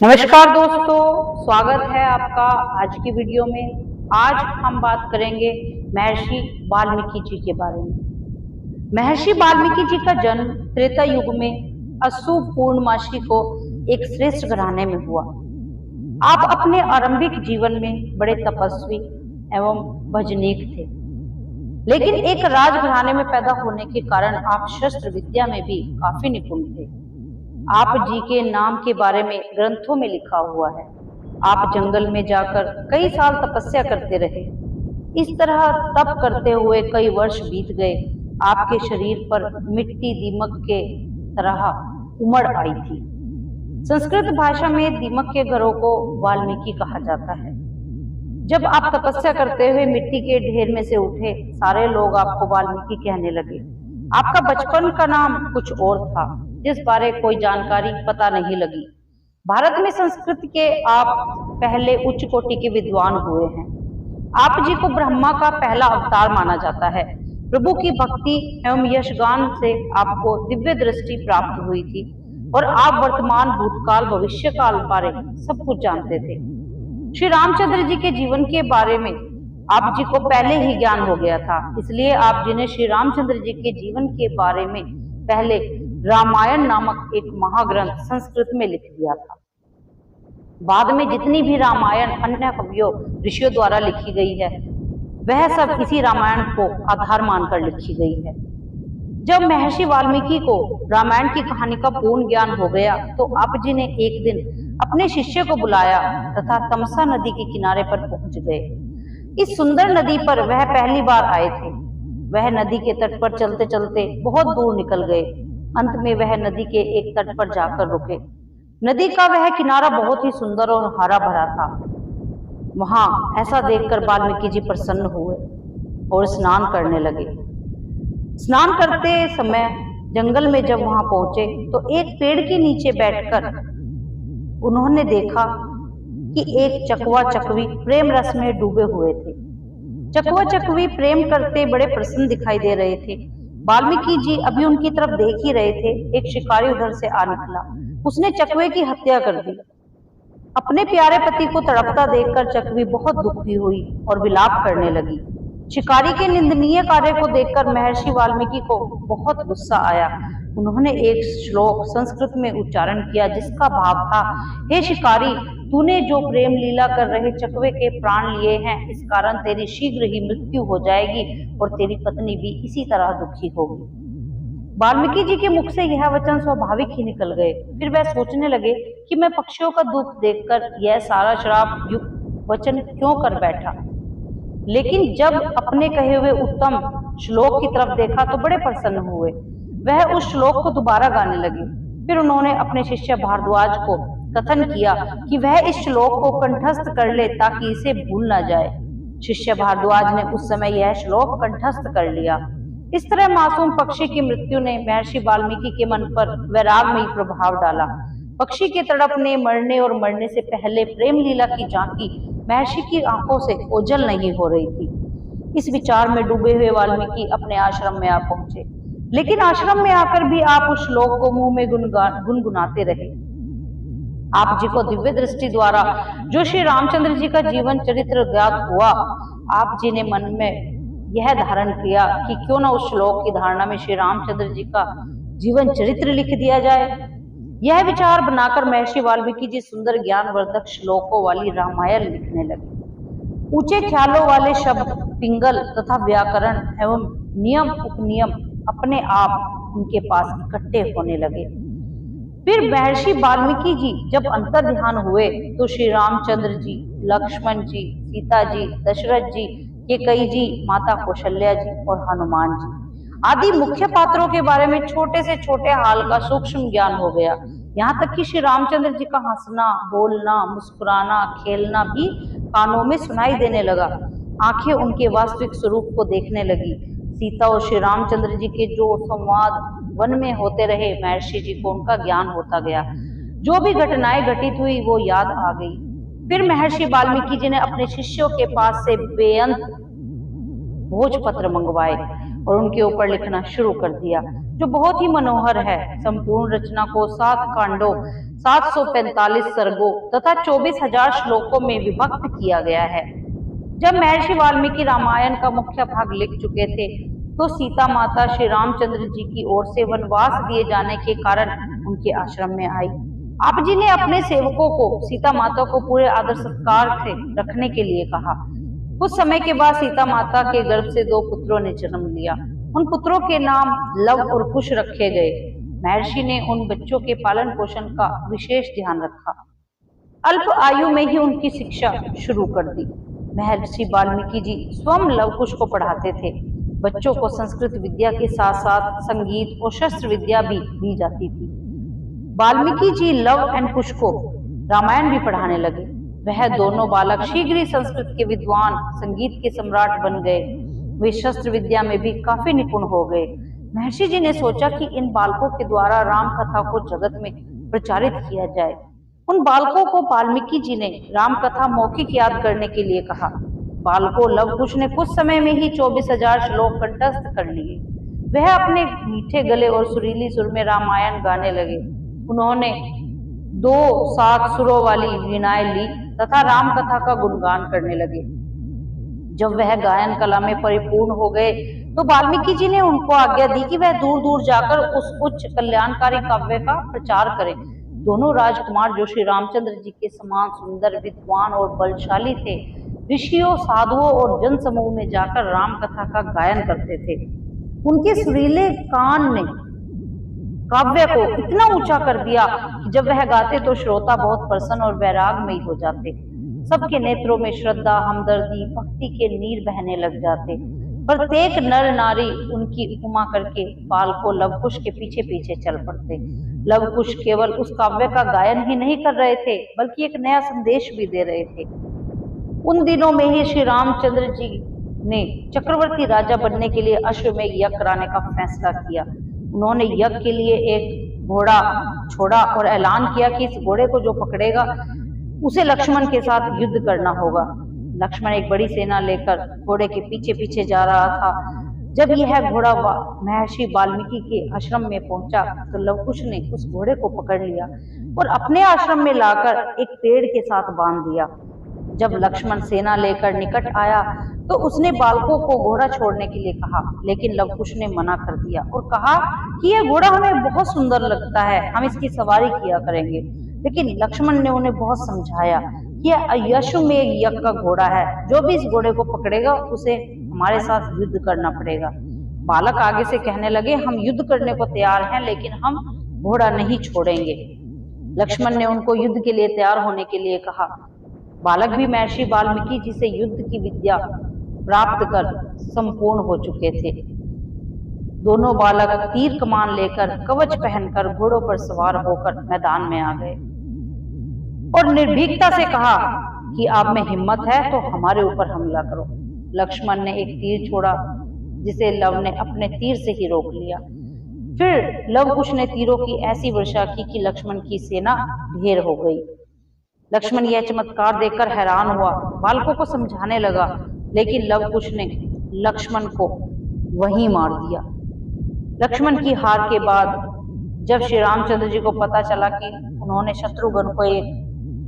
नमस्कार दोस्तों, स्वागत है आपका आज की वीडियो में। आज हम बात करेंगे महर्षि वाल्मीकि जी के बारे में। महर्षि वाल्मीकि जी का जन्म त्रेता युग में अशु पूर्णमासी को एक श्रेष्ठ घराने में हुआ। आप अपने आरंभिक जीवन में बड़े तपस्वी एवं भजनीक थे, लेकिन एक राजघराने में पैदा होने के कारण आप शस्त्र विद्या में भी काफी निपुण थे। आप जी के नाम के बारे में ग्रंथों में लिखा हुआ है। आप जंगल में जाकर कई साल तपस्या करते रहे। इस तरह तप करते हुए कई वर्ष बीत गए। आपके शरीर पर मिट्टी दीमक के तरह उमड़ आई थी। संस्कृत भाषा में दीमक के घरों को वाल्मीकि कहा जाता है। जब आप तपस्या करते हुए मिट्टी के ढेर में से उठे, सारे लोग आपको वाल्मीकि कहने लगे। आपका बचपन का नाम कुछ और था, जिस बारे कोई जानकारी पता नहीं लगी। भारत में संस्कृत के आप पहले उच्च कोटि के विद्वान हुए हैं। आप जी को ब्रह्मा का पहला अवतार माना जाता है। प्रभु की भक्ति एवं यशगान से आपको दिव्य दृष्टि प्राप्त हुई थी और आप वर्तमान, भूतकाल, भविष्य काल बारे सब कुछ जानते थे। श्री रामचंद्र जी के जीवन के बारे में आप जी को पहले ही ज्ञान हो गया था, इसलिए आप जी ने श्री रामचंद्र जी के जीवन के बारे में पहले रामायण नामक एक महाग्रंथ संस्कृत में लिख दिया था। बाद में जितनी भी रामायण अन्य कवियों, ऋषियों द्वारा लिखी गई है, वह सब इसी रामायण को आधार मानकर लिखी गई है। जब महर्षि वाल्मीकि को रामायण की कहानी का पूर्ण ज्ञान हो गया, तो आप जी ने एक दिन अपने शिष्य को बुलाया तथा तमसा नदी के किनारे पर पहुंच गए। इस सुंदर नदी पर वह पहली बार आए थे। वह नदी के तट पर चलते चलते बहुत दूर निकल गए। अंत में वह नदी के एक तट पर जाकर रुके। नदी का वह किनारा बहुत ही सुंदर और हरा भरा था। वहां ऐसा देखकर वाल्मीकि जी प्रसन्न हुए और स्नान करने लगे। स्नान करते समय जंगल में जब वहां पहुंचे, तो एक पेड़ के नीचे बैठकर उन्होंने देखा कि एक चकवा चकवी प्रेम रस में डूबे हुए थे। चकवा चकवी प्रेम करते बड़े प्रसन्न दिखाई दे रहे थे। वाल्मीकि जी अभी उनकी तरफ देख ही रहे थे, एक शिकारी उधर से आ निकला। उसने चकवे की हत्या कर दी। अपने प्यारे पति को तड़पता देखकर चकवी बहुत दुखी हुई और विलाप करने लगी। शिकारी के निंदनीय कार्य को देखकर महर्षि वाल्मीकि को बहुत गुस्सा आया। उन्होंने एक श्लोक संस्कृत में उच्चारण किया, जिसका भाव था, हे शिकारी, तूने जो प्रेम लीला कर रहे चकवे के प्राण लिए हैं, इस कारण तेरी शीघ्र ही मृत्यु हो जाएगी और तेरी पत्नी भी इसी तरह दुखी होगी। वाल्मीकि जी के मुख से यह वचन स्वाभाविक ही निकल गए। फिर वह सोचने लगे कि मैं पक्षियों का दुख देखकर यह सारा श्राप युक्त वचन क्यों कर बैठा। लेकिन जब अपने कहे हुए उत्तम श्लोक की तरफ देखा तो बड़े प्रसन्न हुए। वह उस श्लोक को दोबारा गाने लगे। फिर उन्होंने अपने शिष्य भारद्वाज को कथन किया कि वह इस श्लोक को कंठस्थ कर ले ताकि इसे भूल ना जाए। शिष्य भारद्वाज ने उस समय यह श्लोक कंठस्थ कर लिया। इस तरह मासूम पक्षी की मृत्यु ने महर्षि वाल्मीकि के मन पर वैरागमयी प्रभाव डाला। पक्षी के तड़पने, मरने और मरने से पहले प्रेम लीला की झांकी महर्षि की आंखों से ओझल नहीं हो रही थी। इस विचार में डूबे हुए वाल्मीकि अपने आश्रम में आ पहुंचे, लेकिन आश्रम में आकर भी आप उस श्लोक को मुंह में गुनगुनाते रहे। आप जी को दिव्य दृष्टि द्वारा जो श्री रामचंद्र जी का जीवन चरित्र ज्ञात हुआ, आप जी ने मन में यह धारण किया कि क्यों न उस श्लोक की धारणा में श्री रामचंद्र जी का जीवन चरित्र लिख दिया जाए। यह विचार बनाकर महर्षि वाल्मीकि जी सुंदर ज्ञानवर्धक श्लोकों वाली रामायण लिखने लगे। ऊंचे ख्यालों वाले शब्द, पिंगल तथा व्याकरण एवं नियम उपनियम अपने आप उनके पास इकट्ठे होने लगे। फिर महर्षि वाल्मीकि जी जब अंतर ध्यान हुए, तो श्री रामचंद्र जी, लक्ष्मण जी, सीता जी, दशरथ जी, केकई जी, माता कौशल्या जी और हनुमान जी आदि मुख्य पात्रों के बारे में छोटे से छोटे हाल का सूक्ष्म ज्ञान हो गया। यहाँ तक कि श्री रामचंद्र जी का हंसना, बोलना, मुस्कुराना, खेलना भी कानों में सुनाई देने लगा। आंखें उनके वास्तविक स्वरूप को देखने लगी। सीता और श्री रामचंद्र जी के जो संवाद वन में होते रहे, महर्षि जी को उनका ज्ञान होता गया। जो भी घटनाएं घटित हुई वो याद आ गई। फिर महर्षि वाल्मीकि जी ने अपने शिष्यों के पास से बेअंत भोजपत्र मंगवाए। और उनके ऊपर लिखना शुरू कर दिया, जो बहुत ही मनोहर है। संपूर्ण रचना को 7 कांडों, 745 सर्गों तथा 24,000 श्लोकों में विभक्त किया गया है। जब महर्षि वाल्मीकि रामायण का मुख्य भाग लिख चुके थे, तो सीता माता श्री रामचंद्र जी की ओर से वनवास दिए जाने के कारण उनके आश्रम में आई। आप जी ने अपने सेवकों को सीता माता को पूरे आदर सत्कार से रखने के लिए कहा। कुछ समय के बाद सीता माता के गर्भ से 2 पुत्रों ने जन्म लिया। उन पुत्रों के नाम लव और कुश रखे गए। महर्षि ने उन बच्चों के पालन पोषण का विशेष ध्यान रखा। अल्प आयु में ही उनकी शिक्षा शुरू कर दी। महर्षि वाल्मीकि जी स्वयं लव कुश को पढ़ाते थे। बच्चों को संस्कृत विद्या के साथ साथ संगीत और शस्त्र विद्या भी दी जाती थी। वाल्मीकि जी लव एंड कुश को रामायण भी पढ़ाने लगे। वह दोनों बालक शीघ्र ही संस्कृत के विद्वान, संगीत के सम्राट बन गए। वे शस्त्र विद्या में भी काफी निपुण हो गए। महर्षि जी ने सोचा कि इन बालकों के द्वारा राम कथा को जगत में प्रचारित किया जाए। उन बालकों को वाल्मीकि जी ने राम कथा मौखिक याद करने के लिए कहा। बालकों लव कुश ने कुछ समय में ही 24,000 श्लोक कंठस्थ कर लिए। वह अपने मीठे गले और सुरीली सुर में रामायण गाने लगे। उन्होंने 2 सात सुरों वाली वीणाएं ली तथा राम कथा का गुणगान करने लगे। जब वह गायन कला में परिपूर्ण हो गए, तो वाल्मीकि जी ने उनको आज्ञा दी कि वह दूर दूर जाकर उस उच्च कल्याणकारी काव्य का प्रचार करें। दोनों राजकुमार, जो श्री रामचंद्र जी के समान सुंदर, विद्वान और बलशाली थे, ऋषियों, साधुओं और जन समूह में जाकर राम कथा का गायन करते थे। उनके सुरीले कान ने काव्य को इतना ऊंचा कर दिया कि जब वह गाते तो श्रोता बहुत प्रसन्न और वैरागमयी हो जाते। सबके नेत्रों में श्रद्धा, हमदर्दी, भक्ति के नीर बहने लग जाते। प्रत्येक नर नारी उनकी उपमा करके बालकों लव कुश के पीछे पीछे चल पड़ते। लव कुश केवल उस काव्य का गायन ही नहीं कर रहे थे, बल्कि एक नया संदेश भी दे रहे थे। उन दिनों में ही श्री रामचंद्र जी ने चक्रवर्ती राजा बनने के लिए अश्वमेध यज्ञ कराने का फैसला किया। उन्होंने यज्ञ के लिए एक घोड़ा छोड़ा और ऐलान किया कि इस घोड़े को जो पकड़ेगा उसे लक्ष्मण के साथ युद्ध करना होगा। लक्ष्मण एक बड़ी सेना लेकर घोड़े के पीछे पीछे जा रहा था। जब यह घोड़ा महर्षि वाल्मीकि के आश्रम में पहुंचा, तो लव कुश ने उस घोड़े को पकड़ लिया और अपने आश्रम में लाकर एक पेड़ के साथ बांध दिया। जब लक्ष्मण सेना लेकर निकट आया, तो उसने बालकों को घोड़ा छोड़ने के लिए कहा, लेकिन लव कुश ने मना कर दिया और कहा कि यह घोड़ा हमें बहुत सुंदर लगता है, हम इसकी सवारी किया करेंगे। लेकिन लक्ष्मण ने उन्हें बहुत समझाया कि यह अश्वमेध यज्ञ का घोड़ा है, जो भी इस घोड़े को पकड़ेगा उसे हमारे साथ युद्ध करना पड़ेगा। बालक आगे से कहने लगे, हम युद्ध करने को तैयार हैं, लेकिन हम घोड़ा नहीं छोड़ेंगे। लक्ष्मण ने उनको युद्ध के लिए तैयार होने के लिए कहा। बालक भी महर्षि वाल्मीकि जी से युद्ध की विद्या प्राप्त कर संपूर्ण हो चुके थे। दोनों बालक तीर कमान लेकर, कवच पहनकर, घोड़ों पर सवार होकर मैदान में आ गए और निर्भीकता से कहा कि आप में हिम्मत है तो हमारे ऊपर हमला करो। लक्ष्मण ने एक तीर छोड़ा, जिसे लव ने अपने तीर से ही रोक लिया। फिर लव कुश ने तीरों की ऐसी वर्षा की कि लक्ष्मण की सेना ढेर हो गई। लक्ष्मण यह चमत्कार देखकर हैरान हुआ, बालकों को समझाने लगा, लेकिन लव कुश ने लक्ष्मण को वहीं मार दिया। लक्ष्मण की हार के बाद जब श्री रामचंद्र जी को पता चला कि उन्होंने शत्रुघ्न को एक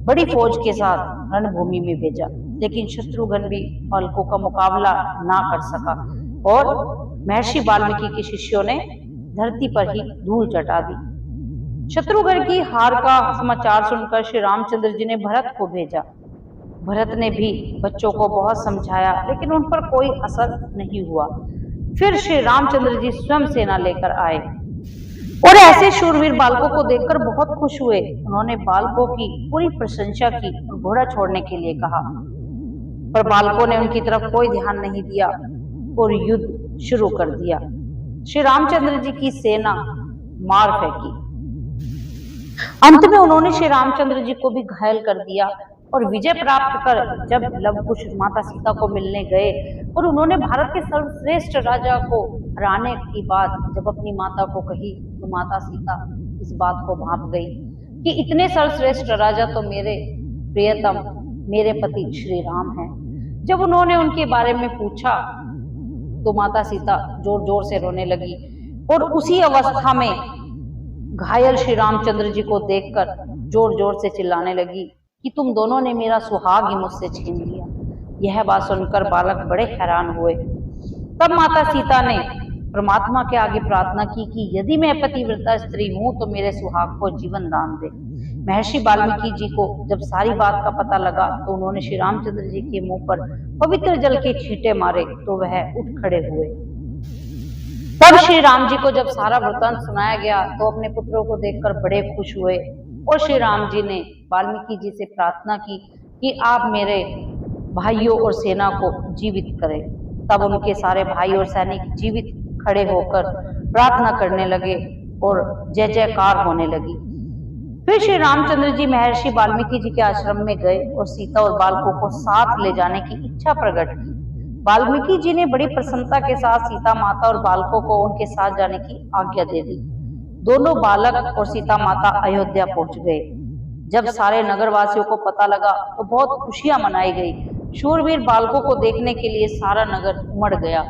बड़ी फौज के साथ रणभूमि में भेजा, लेकिन शत्रुघ्न भी बालकों का मुकाबला ना कर सका और महर्षि वाल्मीकि के शिष्यों ने धरती पर ही धूल चटा दी। शत्रुघ्न की हार का समाचार सुनकर श्री रामचंद्र जी ने भरत को भेजा। भरत ने भी बच्चों को बहुत समझाया, लेकिन उन पर कोई असर नहीं हुआ। फिर श्री रामचंद्र जी स्वयं सेना लेकर आए और ऐसे शूरवीर बालकों को देखकर बहुत खुश हुए। उन्होंने बालकों की पूरी प्रशंसा की और घोड़ा छोड़ने के लिए कहा, पर बालकों ने उनकी तरफ कोई ध्यान नहीं दिया और युद्ध शुरू कर दिया। श्री रामचंद्र जी की सेना मार फेंकी। अंत में उन्होंने श्री रामचंद्र जी को भी घायल कर दिया और विजय प्राप्त कर जब लव कुश माता सीता को मिलने गए और उन्होंने भारत के सर्वश्रेष्ठ राजा को हराने की बात जब अपनी माता को कही, तो माता सीता इस बात को भांप गई कि इतने सर्वश्रेष्ठ राजा तो मेरे प्रियतम, मेरे पति श्री राम हैं। जब उन्होंने उनके बारे में पूछा तो माता सीता जोर जोर से रोने लगी और उसी अवस्था में घायल श्री रामचंद्र जी को देखकर जोर जोर से चिल्लाने लगी कि तुम दोनों ने मेरा सुहाग ही मुझसे छीन लिया। यह बात सुनकर बालक बड़े हैरान हुए। तब माता सीता ने परमात्मा के आगे प्रार्थना की कि यदि मैं पतिव्रता स्त्री हूं तो मेरे सुहाग को जीवन दान दे। महर्षि वाल्मीकि जी को जब सारी बात का पता लगा तो उन्होंने श्री रामचंद्र जी के मुंह पर पवित्र जल के छींटे मारे तो वह उठ खड़े हुए। तब श्री राम जी को जब सारा वृतांत सुनाया गया तो अपने पुत्रों को देखकर बड़े खुश हुए और श्री राम जी ने वाल्मीकि जी से प्रार्थना की कि आप मेरे भाइयों और सेना को जीवित करें। तब उनके सारे भाई और सैनिक जीवित खड़े होकर प्रार्थना करने लगे और जय जयकार होने लगी। फिर श्री रामचंद्र जी महर्षि वाल्मीकि जी के आश्रम में गए और सीता और बालकों को साथ ले जाने की इच्छा प्रकट की। वाल्मीकि जी ने बड़ी प्रसन्नता के साथ सीता माता और बालकों को उनके साथ जाने की आज्ञा दे दी। दोनों बालक और सीता माता अयोध्या पहुंच गए। जब सारे नगरवासियों को पता लगा तो बहुत खुशियां मनाई गई। शूरवीर बालकों को देखने के लिए सारा नगर उमड़ गया।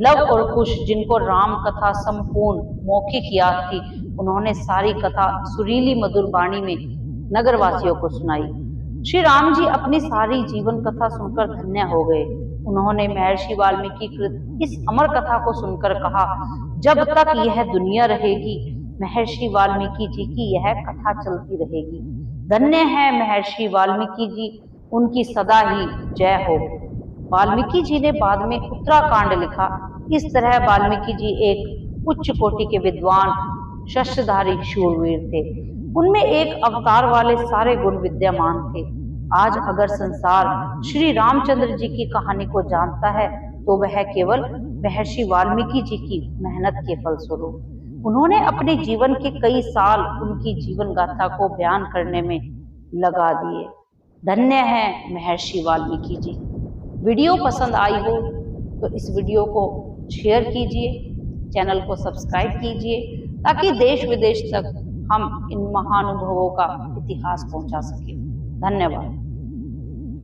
लव और कुश, जिनको राम कथा संपूर्ण मौखिक याद थी, उन्होंने सारी कथा सुरीली मधुर वाणी में नगरवासियों को सुनाई। श्री राम जी अपनी सारी जीवन कथा सुनकर धन्य हो गए। उन्होंने महर्षि वाल्मीकि कृत इस अमर कथा को सुनकर कहा, जब तक यह दुनिया रहेगी महर्षि वाल्मीकि जी की यह कथा चलती रहेगी। धन्य है महर्षि वाल्मीकि जी, उनकी सदा ही जय हो। वाल्मीकि जी ने बाद में उत्तराकांड लिखा। इस तरह वाल्मीकि जी एक उच्च कोटि के विद्वान शस्त्रधारी शूरवीर थे। उनमें एक अवतार वाले सारे गुण विद्यमान थे। आज अगर संसार श्री रामचंद्र जी की कहानी को जानता है तो वह केवल महर्षि वाल्मीकि जी की मेहनत के फलस्वरूप। उन्होंने अपने जीवन के कई साल उनकी जीवन गाथा को बयान करने में लगा दिए। धन्य है महर्षि वाल्मीकि जी। वीडियो पसंद आई हो तो इस वीडियो को शेयर कीजिए, चैनल को सब्सक्राइब कीजिए ताकि देश विदेश तक हम इन महानुभवों का इतिहास पहुंचा सकें। धन्यवाद।